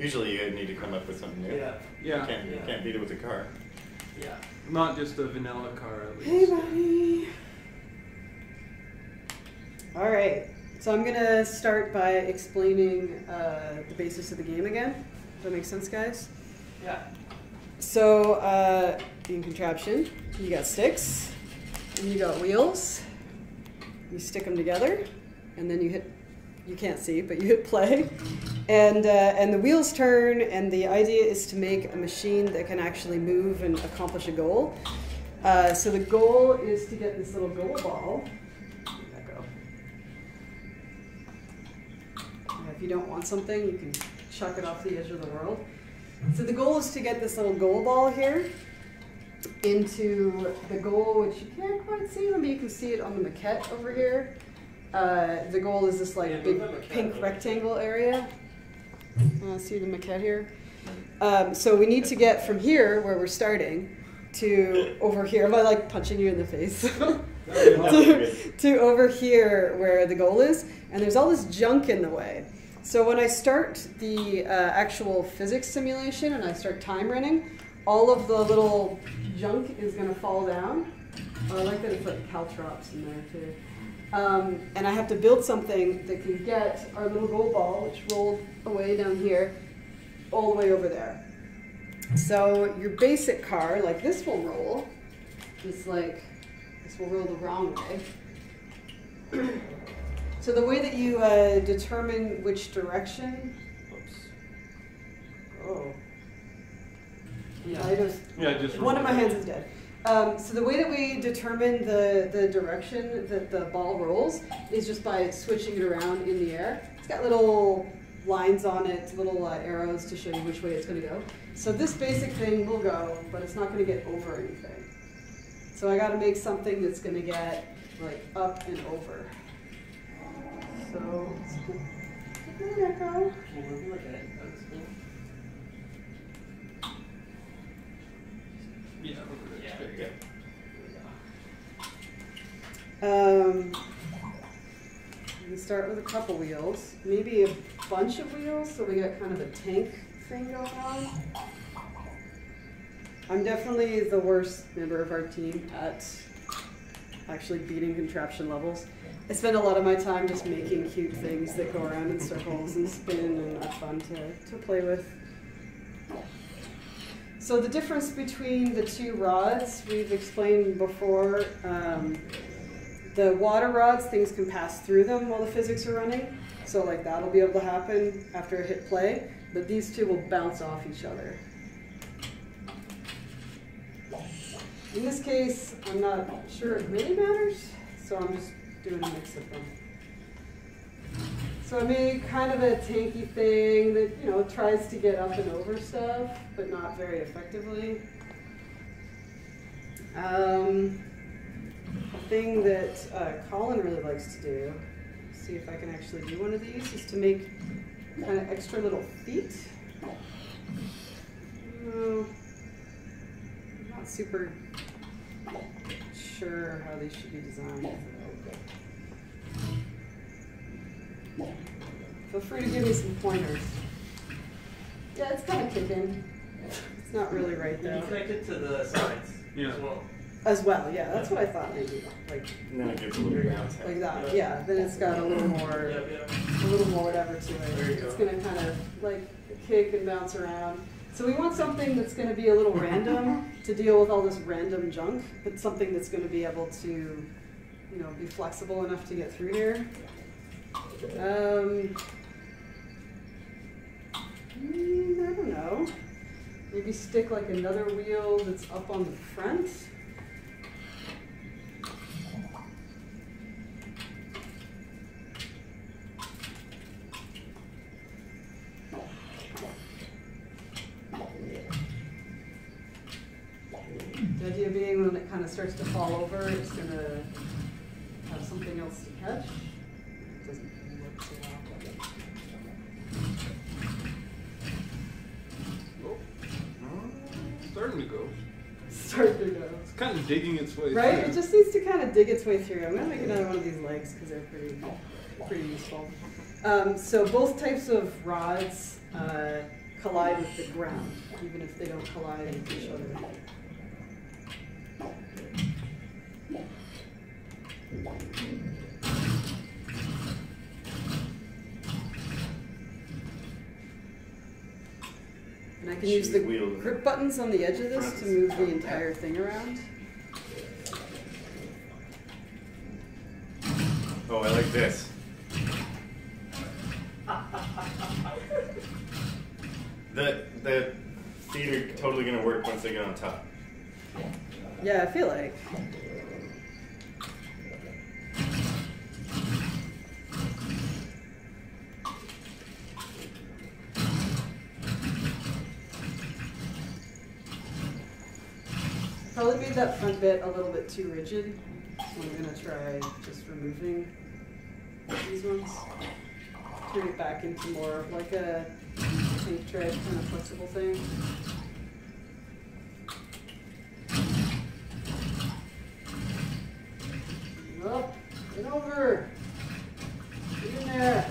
Usually you need to come up with something new. Yeah. Yeah. You can't beat it with a car. Yeah. Not just a vanilla car, at least. Hey, buddy. All right. So I'm gonna start by explaining the basis of the game again. Does that make sense, guys? Yeah. So in Contraption, you got sticks, and you got wheels. You stick them together, and then you hit. You can't see, but you hit play, and the wheels turn. And the idea is to make a machine that can actually move and accomplish a goal. So the goal is to get this little goal ball. Where'd that go? If you don't want something, you can chuck it off the edge of the world. So the goal is to get this little goal ball here into the goal, which you can't quite see, maybe you can see it on the maquette over here. The goal is this like big pink rectangle area. See the maquette here? So we need to get from here, where we're starting, to over here. Am I like punching you in the face? to over here where the goal is. And there's all this junk in the way. So when I start the actual physics simulation and I start time running, all of the little junk is going to fall down. I like that it's like caltrops in there too. And I have to build something that can get our little goal ball, which rolled away down here, all the way over there. So your basic car, like this will roll, just like this will roll the wrong way. So the way that you determine which direction, one of my hands is dead. So the way that we determine the direction that the ball rolls is just by switching it around in the air. It's got little lines on it, little arrows to show you which way it's going to go. So this basic thing will go, but it's not going to get over anything. So I got to make something that's going to get like up and over. So there you go. We start with a couple wheels, maybe a bunch of wheels, so we got kind of a tank thing going on. I'm definitely the worst member of our team at actually beating contraption levels. I spend a lot of my time just making cute things that go around in circles and spin and are fun to play with. So the difference between the two rods, we've explained before. The water rods, things can pass through them while the physics are running. So like that'll be able to happen after I hit play, but these two will bounce off each other. In this case, I'm not sure it really matters, so I'm just doing a mix of them. So I made kind of a tanky thing that, you know, tries to get up and over stuff, but not very effectively. A thing that Colin really likes to do, see if I can actually do one of these, is to make kind of extra little feet. I'm not super sure how these should be designed. Feel free to give me some pointers. Yeah, it's kind of kicking. It's not really right though. You connect it to the sides as well. As well, yeah, that's what I thought maybe. Like, and then it gives a little bounce. Like that, yeah. Then it's got a little more, whatever to it. It's going to kind of like kick and bounce around. So we want something that's going to be a little random to deal with all this random junk, but something that's going to be able to, you know, be flexible enough to get through here. I don't know. Maybe stick like another wheel that's up on the front. The idea being when it kind of starts to fall over, it's going to have something else to catch. It doesn't really work so well. Starting to go. Starting to go. It's kind of digging its way right? through. It just needs to kind of dig its way through. I'm going to make another one of these legs because they're pretty useful. So both types of rods collide with the ground, even if they don't collide with each other. And I can use the grip buttons on the edge of this to move the entire thing around. Oh, I like this. The feet are totally gonna work once they get on top. Yeah, I feel like. Probably made that front bit a little bit too rigid. So I'm gonna try just removing these ones. Turn it back into more of like a tank tread kind of flexible thing. Up, get over. Get in there.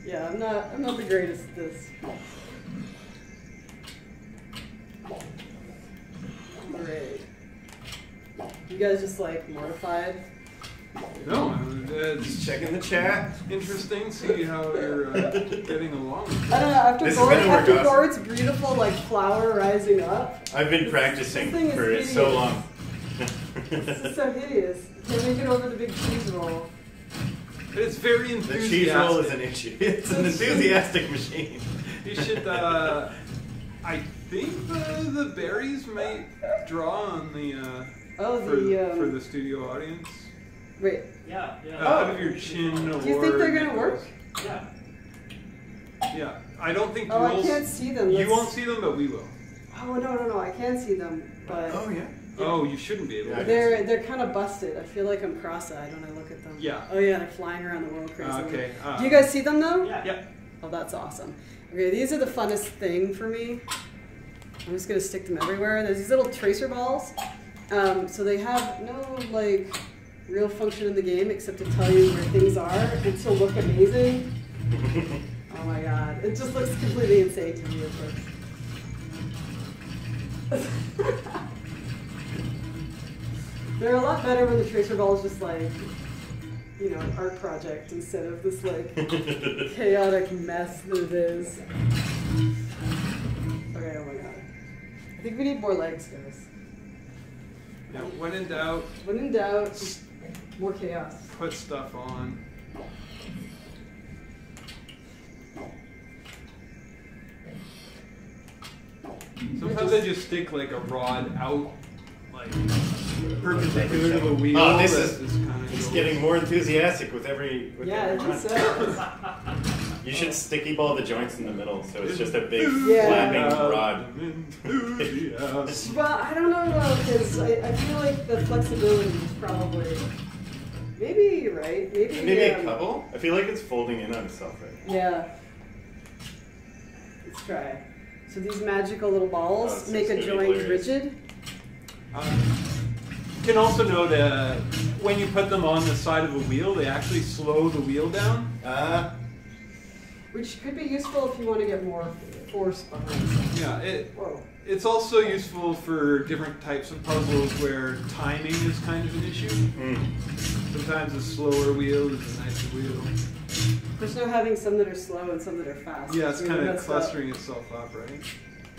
Yeah, I'm not the greatest at this. Great. You guys just like mortified? No, Just checking the chat. interesting. See how you're getting along. I don't know. After This is gonna work awesome. Gord's beautiful like flower rising up. I've been practicing this thing is for it so hideous. long. This is so hideous. Can't make it over the big cheese roll. It's very The enthusiastic. cheese roll is an issue. It's an enthusiastic machine. You should. I think the berries might draw on the for the studio audience. Wait. Yeah, yeah. Out of your chin. Do you think they're gonna work? Yeah. Yeah, I don't think. Oh, I can't see them. You won't see them, but we will. Oh no! I can see them, but Oh yeah. Oh, you shouldn't be able to. they're kind of busted. I feel like I'm cross-eyed when I look at them. Yeah. Oh yeah, they're flying around the world crazily. Okay. Do you guys see them though? Yeah. Yeah. Oh, that's awesome. Okay, these are the funnest thing for me. I'm just gonna stick them everywhere. There's these little tracer balls. So they have no like real function in the game except to tell you where things are and to look amazing. Oh my god, it just looks completely insane to me at first. They're a lot better when the tracer ball is just like, you know, an art project instead of this like chaotic mess that it is. Okay, oh my god. I think we need more legs, guys. Yeah. When in doubt, When in doubt, more chaos. put stuff on. Sometimes I just stick like a rod out, like perpendicular to the wheel. Oh, this that is kind of it's getting more enthusiastic with every. Yeah, every I think run. so. You should sticky ball the joints in the middle, so it's just a big Yeah. flapping rod. But I don't know though, because I feel like the flexibility is probably. Maybe you're right. Maybe a couple. I feel like it's folding in on itself right now. Yeah. Let's try. So these magical little balls Oh, make a it's joint hilarious. rigid. You can also know that when you put them on the side of a wheel, they actually slow the wheel down. Which could be useful if you want to get more force behind something. Yeah, Whoa. it's also useful for different types of puzzles where timing is kind of an issue. Sometimes a slower wheel is a nicer wheel. There's no having some that are slow and some that are fast. Yeah, it's really kind of messed up. clustering itself up, right?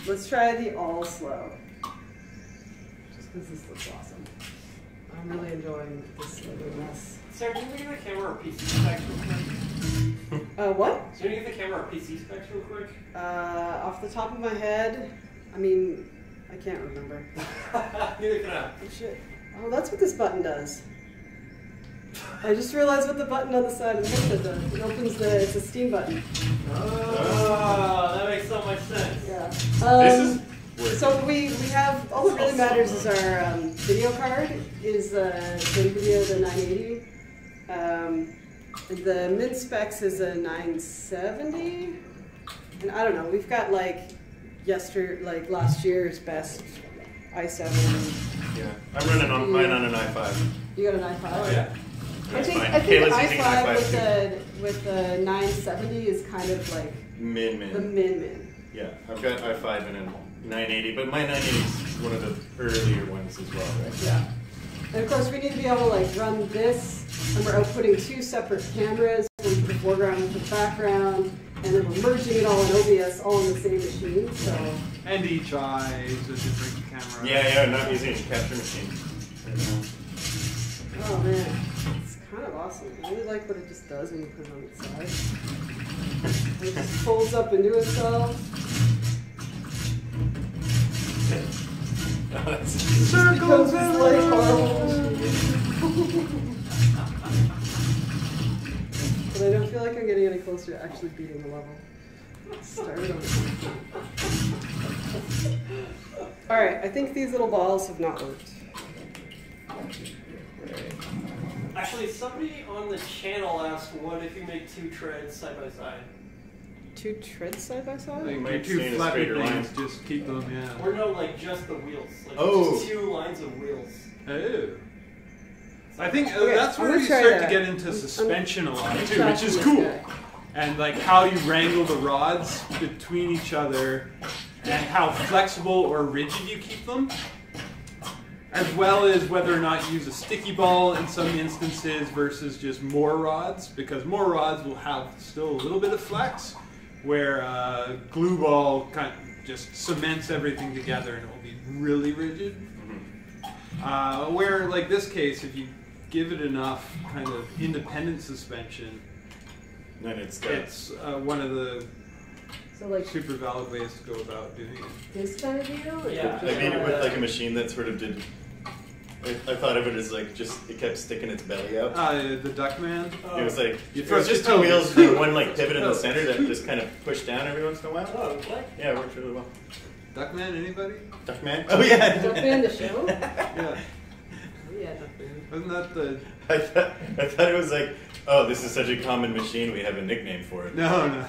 Let's try the all slow. Just because this looks awesome. I'm really enjoying this little mess. Sarah, can you give the camera a PC specs real quick? What? Can you give the camera a PC specs real quick? Off the top of my head, I mean, I can't remember. Neither can I. Oh shit. Oh, that's what this button does. I just realized what the button on the side of the head does. It opens it's a steam button. Oh, that makes so much sense. Yeah. This is weird. So we have, all that really matters is our video card is NVIDIA the 980. The min specs is a 970. And I don't know, we've got like last year's best i7. Yeah, I'm running on mine on an i5. You got an i5? Oh, yeah. That's fine. I think Kayla's using an i5 with the 970 is kind of like the min. min. Yeah, I've got i5 and a 980, but my 980 is one of the earlier ones as well, right? Yeah. And of course, we need to be able to like run this, and we're outputting two separate cameras, one for the foreground and for the background, and then we're merging it all in OBS, all in the same machine. So. And each eye is a different camera. Yeah, not using a capture machine. Oh man, it's kind of awesome. I really like what it just does when you put it on its side. It just folds up into itself. Circles It's like horrible. But I don't feel like I'm getting any closer to actually beating the level. Started on. Alright, I think these little balls have not worked. Actually, somebody on the channel asked, what if you make two treads side by side? Two treads side by side? Like Might two stay in a flappy straighter line. things, just keep them, yeah. Or no, like just the wheels. Like just two lines of wheels. Oh. I think Okay, that's I'm where gonna you try start that. to get into suspension a lot too, which tracking is this cool. guy. And like how you wrangle the rods between each other and how flexible or rigid you keep them. As well as whether or not you use a sticky ball in some instances versus just more rods, because more rods will have still a little bit of flex, where glue ball kind of just cements everything together and it will be really rigid. Where like this case, if you give it enough kind of independent suspension, Then it's one of the So like super valid ways to go about doing it. this kind of deal? Or Yeah. I made it with like a machine that sort of did. I thought of it as like just it kept sticking its belly out. The Duckman. It was like You it was throw just your two toes. wheels and one like pivot in the center that just kind of pushed down every once in a while. Oh, what? Yeah, it worked really well. Duckman, anybody? Duckman? Oh yeah. Duckman the show? Yeah. Oh yeah, Duckman. Wasn't that the... I thought it was like, oh, this is such a common machine, we have a nickname for it. No.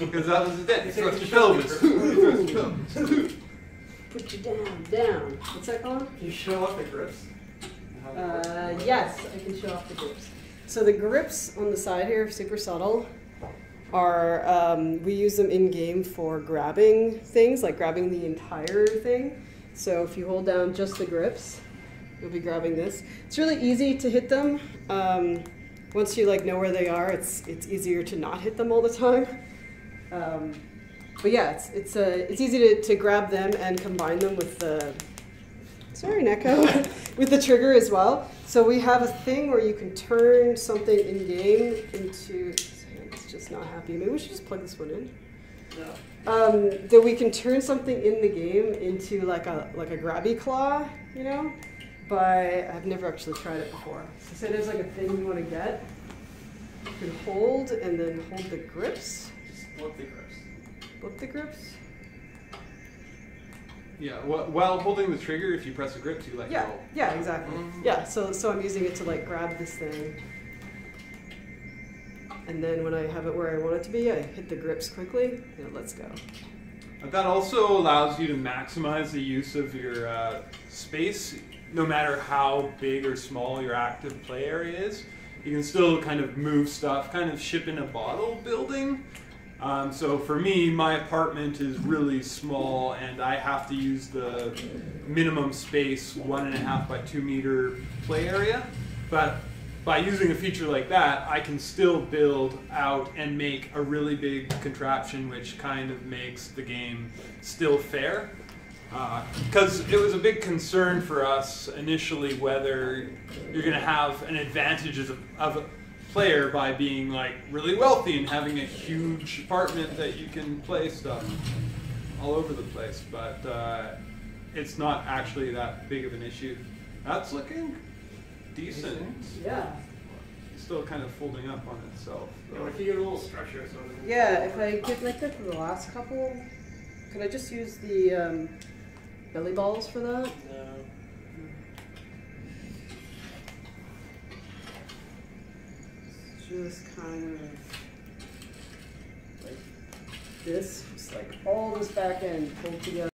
Because that was it. Thrust your pelvis. Thrust your pelvis. Put you down. What's that called? Can you show off the grips? Yes, I can show off the grips. So the grips on the side here, super subtle, are, we use them in game for grabbing things, like grabbing the entire thing. So if you hold down just the grips, you'll be grabbing this. It's really easy to hit them. Once you like know where they are, it's easier to not hit them all the time. But yeah, it's easy to grab them and combine them with the, sorry Neko, with the trigger as well. So we have a thing where you can turn something in game into, it's just not happy. Maybe we should just plug this one in. No. That we can turn something in the game into like a grabby claw, you know? But I've never actually tried it before. So say there's like a thing you want to get, you can hold and then hold the grips. Just flip the grips. Flip the grips. Yeah, while holding the trigger, if you press the grip, you let go. Yeah, exactly. Yeah, so I'm using it to like grab this thing. And then when I have it where I want it to be, I hit the grips quickly and it lets go. That also allows you to maximize the use of your space, no matter how big or small your active play area is. You can still kind of move stuff, kind of ship in a bottle building. So for me, my apartment is really small and I have to use the minimum space 1.5 by 2 meter play area. But by using a feature like that, I can still build out and make a really big contraption, which kind of makes the game still fair. Because it was a big concern for us initially whether you're going to have an advantage of a player by being like really wealthy and having a huge apartment that you can play stuff all over the place. But it's not actually that big of an issue. That's looking decent. Yeah. It's still kind of folding up on itself. Yeah, what if you get a little structure? So Yeah, if I get like that for the last couple, could I just use the belly balls for that? No. Just kind of like this, just like all this back end pulled together.